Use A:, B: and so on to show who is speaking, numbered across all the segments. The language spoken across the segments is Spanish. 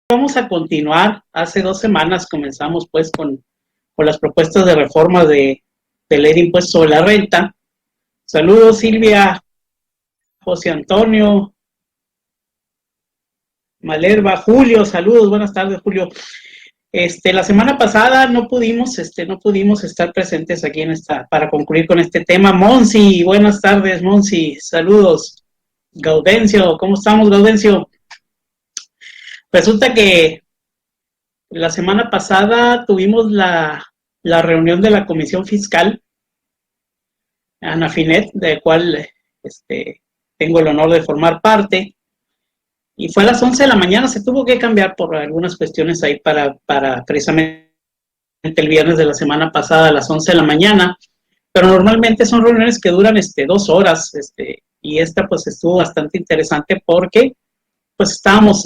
A: Vamos a continuar. Hace 2 semanas comenzamos pues con las propuestas de reforma de ley de impuesto sobre la renta. Saludos Silvia, José Antonio, Malerva, Julio, saludos, buenas tardes Julio. La semana pasada no pudimos estar presentes aquí para concluir con este tema. Monsi, buenas tardes Monsi, saludos. Gaudencio, ¿cómo estamos Gaudencio? Resulta que la semana pasada tuvimos la reunión de la Comisión Fiscal, ANAFINET, de la cual tengo el honor de formar parte, y fue a las 11 de la mañana, se tuvo que cambiar por algunas cuestiones ahí para precisamente el viernes de la semana pasada a las 11 de la mañana, pero normalmente son reuniones que duran 2 horas, y esta pues estuvo bastante interesante porque pues estábamos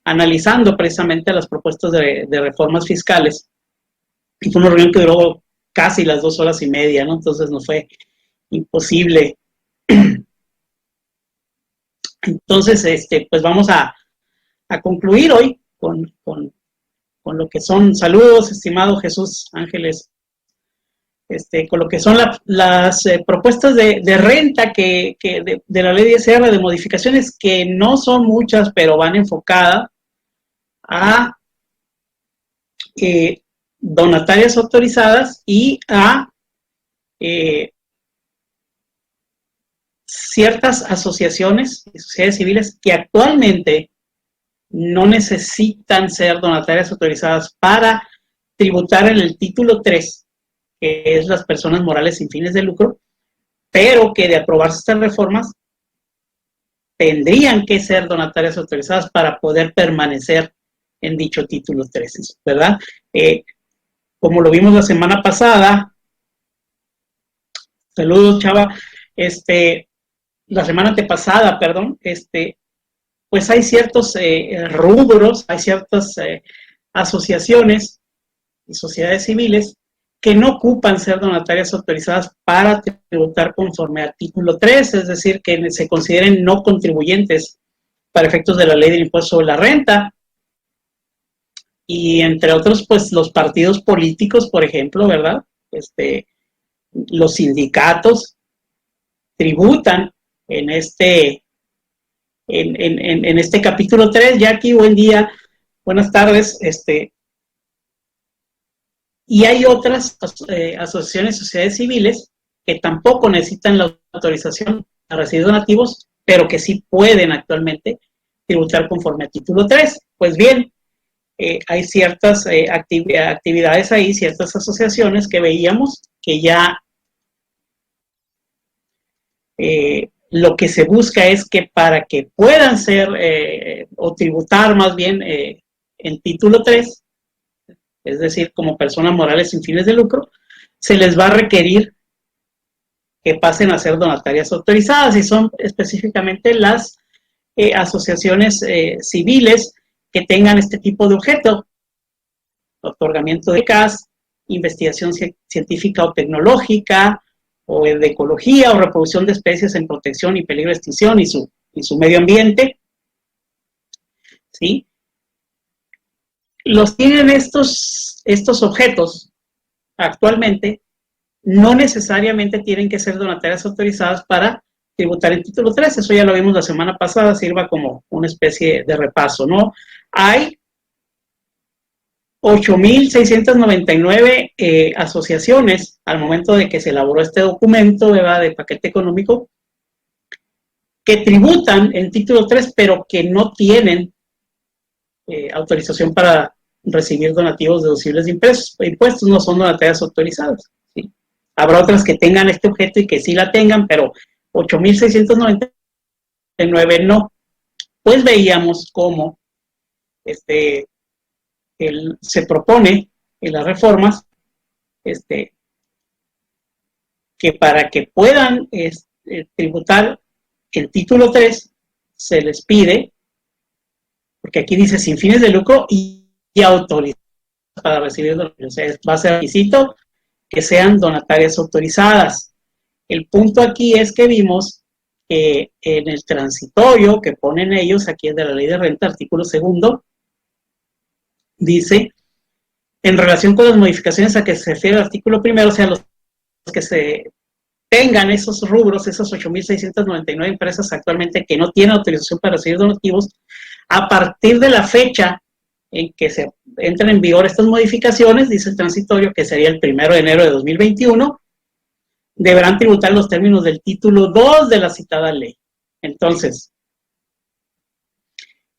A: analizando precisamente las propuestas de reformas fiscales, y fue una reunión que duró casi las 2 horas y media, ¿no? Entonces nos fue imposible. Entonces, pues vamos a concluir hoy con lo que son, saludos, estimado Jesús Ángeles, con lo que son las propuestas de renta de la ley de ISR, de modificaciones que no son muchas, pero van enfocadas a donatarias autorizadas y a ciertas asociaciones y sociedades civiles que actualmente no necesitan ser donatarias autorizadas para tributar en el título 3, que es las personas morales sin fines de lucro, pero que de aprobarse estas reformas tendrían que ser donatarias autorizadas para poder permanecer en dicho título 3, ¿verdad? Como lo vimos la semana pasada, saludos Chava, la semana antepasada, perdón, pues hay ciertos rubros, hay ciertas asociaciones y sociedades civiles que no ocupan ser donatarias autorizadas para tributar conforme al título 3, es decir, que se consideren no contribuyentes para efectos de la ley del impuesto sobre la renta. Y entre otros, pues los partidos políticos, por ejemplo, ¿verdad? Los sindicatos tributan en este capítulo 3. Jackie, buen día, buenas tardes. Y hay otras asociaciones, sociedades civiles que tampoco necesitan la autorización a recibir donativos, pero que sí pueden actualmente tributar conforme al título 3. Pues bien, hay ciertas actividades ahí, ciertas asociaciones que veíamos que ya lo que se busca es que para que puedan ser o tributar más bien en título 3, es decir, como personas morales sin fines de lucro, se les va a requerir que pasen a ser donatarias autorizadas, y son específicamente las asociaciones civiles que tengan este tipo de objeto: otorgamiento de becas, investigación científica o tecnológica, o de ecología, o reproducción de especies en protección y peligro de extinción y su medio ambiente, ¿sí? Los tienen estos objetos actualmente, no necesariamente tienen que ser donatarias autorizadas para tributar en título 3, eso ya lo vimos la semana pasada, sirva como una especie de repaso, ¿no? Hay 8,699 asociaciones al momento de que se elaboró este documento, ¿verdad?, de paquete económico, que tributan en título 3, pero que no tienen autorización para recibir donativos deducibles de impuestos, no son donatarias autorizadas, ¿sí? Habrá otras que tengan este objeto y que sí la tengan, pero 8,699 no. Pues veíamos cómo se propone en las reformas que para que puedan tributar el título 3 se les pide, porque aquí dice sin fines de lucro y autorizadas para recibir donativos, o sea, va a ser requisito que sean donatarias autorizadas. El punto aquí es que vimos que en el transitorio que ponen ellos, aquí es de la ley de renta, artículo 2, dice, en relación con las modificaciones a que se refiere el artículo 1, o sea, los que se tengan esos rubros, esas 8.699 empresas actualmente que no tienen autorización para recibir donativos, a partir de la fecha en que se entren en vigor estas modificaciones, dice el transitorio, que sería el 1 de enero de 2021, deberán tributar los términos del título 2 de la citada ley. Entonces,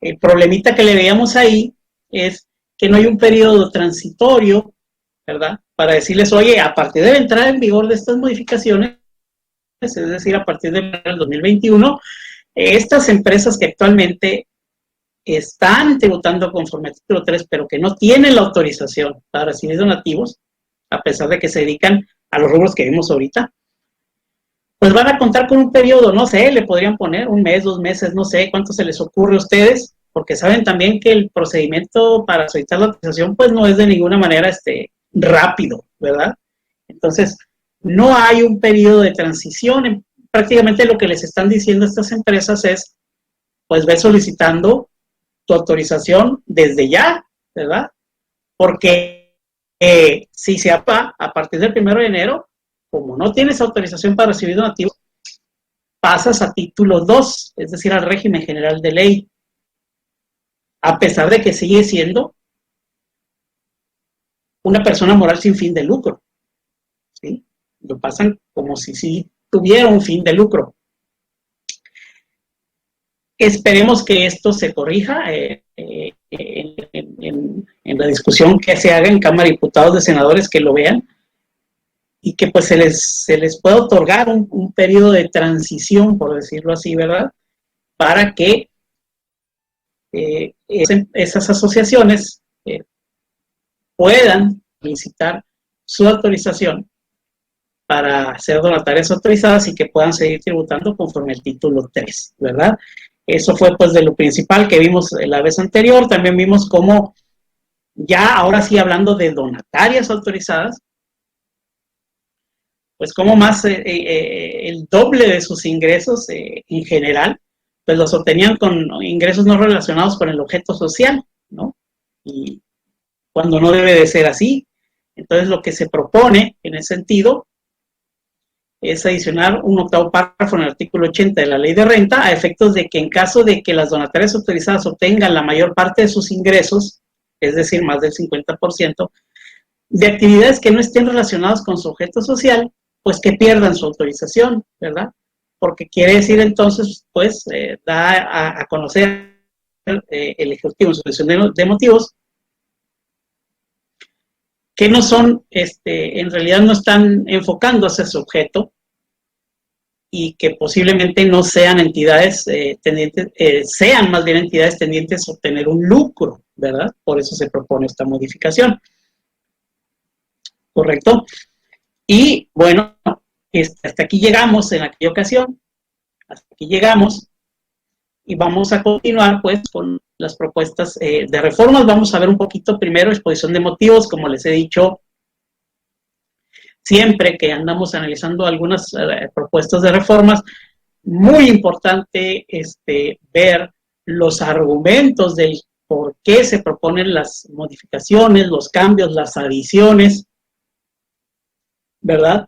A: el problemita que le veíamos ahí es que no hay un periodo transitorio, ¿verdad? Para decirles, oye, a partir de la entrada en vigor de estas modificaciones, es decir, a partir del 2021, estas empresas que actualmente están tributando conforme al título 3, pero que no tienen la autorización para recibir donativos, a pesar de que se dedican a los rubros que vimos ahorita, pues van a contar con un periodo, no sé, le podrían poner 1 mes, 2 meses, no sé cuánto se les ocurre a ustedes, porque saben también que el procedimiento para solicitar la autorización pues no es de ninguna manera rápido, ¿verdad? Entonces, no hay un periodo de transición. Prácticamente lo que les están diciendo estas empresas es, pues ve solicitando tu autorización desde ya, ¿verdad? Porque si se apa a partir del 1 de enero, como no tienes autorización para recibir donativos, pasas a título 2, es decir, al régimen general de ley, a pesar de que sigue siendo una persona moral sin fin de lucro, ¿sí? Lo pasan como si sí tuviera un fin de lucro. Esperemos que esto se corrija en la discusión que se haga en Cámara de Diputados, de senadores que lo vean, y que pues se les pueda otorgar un periodo de transición, por decirlo así, ¿verdad? Para que esas asociaciones puedan solicitar su autorización para ser donatarias autorizadas y que puedan seguir tributando conforme al título 3, ¿verdad? Eso fue pues de lo principal que vimos la vez anterior. También vimos cómo ya ahora sí hablando de donatarias autorizadas, pues como más el doble de sus ingresos en general, pues los obtenían con ingresos no relacionados con el objeto social, ¿no? Y cuando no debe de ser así. Entonces lo que se propone en ese sentido es adicionar un 8º párrafo en el artículo 80 de la ley de renta a efectos de que en caso de que las donatarias autorizadas obtengan la mayor parte de sus ingresos, es decir, más del 50%, de actividades que no estén relacionadas con su objeto social, pues que pierdan su autorización, ¿verdad? Porque quiere decir entonces, pues, da a conocer el Ejecutivo en su exposición de motivos que no son, en realidad no están enfocándose a su objeto y que posiblemente no sean entidades tendientes, sean más bien entidades tendientes a obtener un lucro, ¿verdad? Por eso se propone esta modificación. ¿Correcto? Y bueno, hasta aquí llegamos en aquella ocasión, hasta aquí llegamos y vamos a continuar pues con las propuestas de reformas. Vamos a ver un poquito primero exposición de motivos, como les he dicho siempre que andamos analizando algunas propuestas de reformas, muy importante ver los argumentos del por qué se proponen las modificaciones, los cambios, las adiciones, ¿verdad?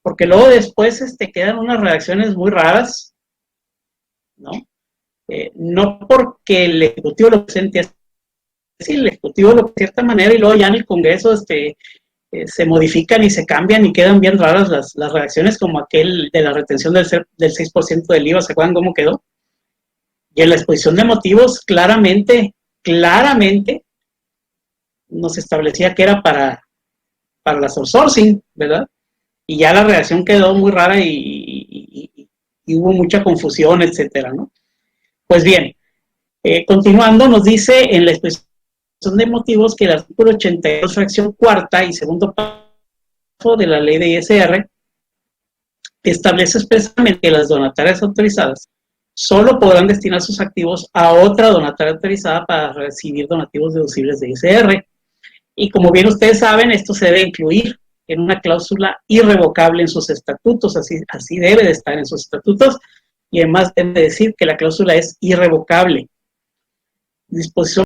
A: Porque luego después quedan unas reacciones muy raras, ¿no? No porque el Ejecutivo lo presente así, el Ejecutivo lo de cierta manera y luego ya en el Congreso se modifican y se cambian y quedan bien raras las reacciones, como aquel de la retención del 6% del IVA, ¿se acuerdan cómo quedó? Y en la exposición de motivos claramente nos establecía que era para las outsourcing, ¿verdad? Y ya la reacción quedó muy rara y hubo mucha confusión, etcétera, ¿no? Pues bien, continuando, nos dice en la exposición de motivos que el artículo 82, fracción cuarta y segundo párrafo de la ley de ISR establece expresamente que las donatarias autorizadas solo podrán destinar sus activos a otra donataria autorizada para recibir donativos deducibles de ISR. Y como bien ustedes saben, esto se debe incluir en una cláusula irrevocable en sus estatutos, así debe de estar en sus estatutos, y además debe decir que la cláusula es irrevocable. Disposición